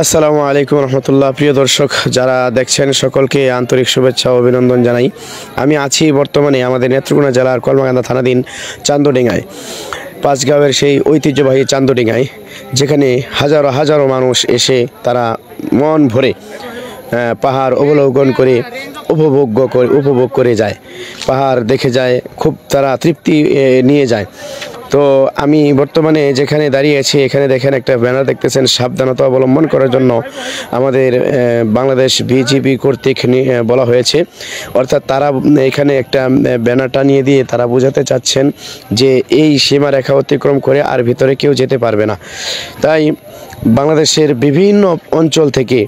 আসসালামু আলাইকুম রহমতুল্লাহ। প্রিয় দর্শক যারা দেখছেন সকলকে আন্তরিক শুভেচ্ছা ও অভিনন্দন জানাই। আমি আছি বর্তমানে আমাদের নেত্রকোনা জেলার কলমাকান্দা থানাধীন চান্দডিঙ্গায়, পাঁচগাঁওয়ের সেই ঐতিহ্যবাহী চান্দডিঙ্গায়, যেখানে হাজারো হাজারো মানুষ এসে তারা মন ভরে পাহাড় অবলোকন করে উপভোগ করে যায়, পাহাড় দেখে যায়, খুব তারা তৃপ্তি নিয়ে যায়। তো আমি বর্তমানে যেখানে দাঁড়িয়ে আছি এখানে দেখেন একটা ব্যানার দেখতেছেন, সাবধানতা অবলম্বন করার জন্য আমাদের বাংলাদেশ বিজিবি কর্তৃক বলা হয়েছে। অর্থাৎ তারা এখানে একটা ব্যানার টানিয়ে দিয়ে তারা বোঝাতে চাচ্ছেন যে এই সীমারেখা অতিক্রম করে আর ভিতরে কেউ যেতে পারবে না। তাই বাংলাদেশের বিভিন্ন অঞ্চল থেকে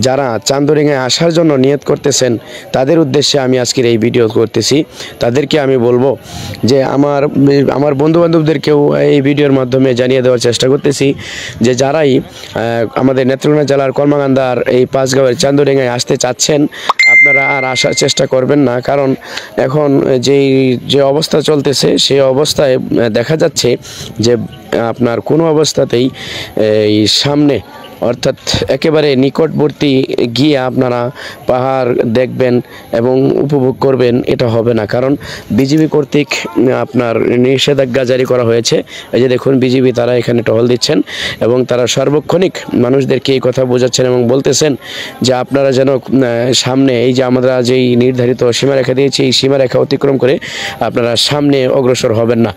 যারা চান্দডিঙ্গায় আসার জন্য নিয়ত করতেছেন তাদের উদ্দেশ্যে আমি আজকের এই ভিডিও করতেছি। তাদেরকে আমি বলবো যে আমার বন্ধুবান্ধবদেরকেও এই ভিডিওর মাধ্যমে জানিয়ে দেওয়ার চেষ্টা করতেছি যে যারাই আমাদের নেত্রকোনা জেলার কলমাকান্দার এই পাঁচগাঁওয়ের চান্দডিঙ্গায় আসতে চাচ্ছেন আপনারা আর আসার চেষ্টা করবেন না। কারণ এখন যে অবস্থা চলতেছে সেই অবস্থায় দেখা যাচ্ছে যে আপনার কোনো অবস্থাতেই এই সামনে অর্থাৎ একেবারে নিকটবর্তী গিয়ে আপনারা পাহাড় দেখবেন এবং উপভোগ করবেন এটা হবে না। কারণ বিজিবি কর্তৃক আপনার নিষেধাজ্ঞা জারি করা হয়েছে। এই যে দেখুন বিজিবি তারা এখানে টহল দিচ্ছেন এবং তারা সার্বক্ষণিক মানুষদেরকে এই কথা বোঝাচ্ছেন এবং বলতেছেন যে আপনারা যেন সামনে এই যে আমরা যেই নির্ধারিত সীমারেখা দিয়েছি এই সীমারেখা অতিক্রম করে আপনারা সামনে অগ্রসর হবেন না,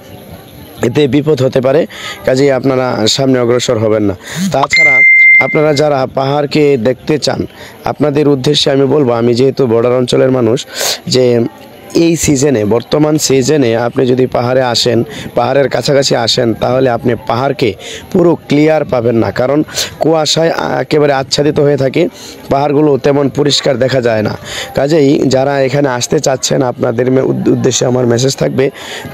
এতে বিপদ হতে পারে, কাজেই আপনারা সামনে অগ্রসর হবেন না। তাছাড়া আপনারা যারা পাহাড়কে দেখতে চান আপনাদের উদ্দেশ্যে আমি বলবো, আমি যেহেতু বর্ডার অঞ্চলের মানুষ, যে এই সিজনে বর্তমান সিজনে আপনি যদি পাহাড়ে আসেন, পাহাড়ের কাছাকাছি আসেন, তাহলে আপনি পাহাড়কে পুরো ক্লিয়ার পাবেন না। কারণ কুয়াশায় একেবারে আচ্ছাদিত হয়ে থাকে, পাহাড়গুলো তেমন পরিষ্কার দেখা যায় না। কাজেই যারা এখানে আসতে চাচ্ছেন আপনাদের উদ্দেশ্যে আমার মেসেজ থাকবে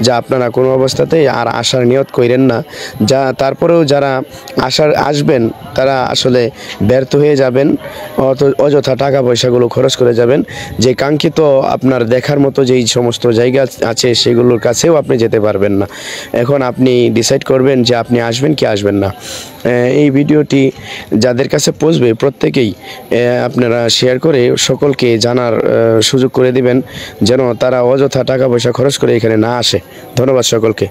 যে আপনারা কোনো অবস্থাতেই আর আসার নিয়ত করেন না। তারপরেও যারা আসবেন তারা আসলে ব্যর্থ হয়ে যাবেন, অযথা টাকা পয়সাগুলো খরচ করে যাবেন। যে কাঙ্ক্ষিত আপনার দেখার মতো যেই সমস্ত জায়গা আছে সেগুলোর কাছেও আপনি যেতে পারবেন না। এখন আপনি ডিসাইড করবেন যে আপনি আসবেন কি আসবেন না। এই ভিডিওটি যাদের কাছে পৌঁছবে প্রত্যেকেই আপনারা শেয়ার করে সকলকে জানার সুযোগ করে দিবেন, যেন তারা অযথা টাকা পয়সা খরচ করে এখানে না আসে। ধন্যবাদ সকলকে।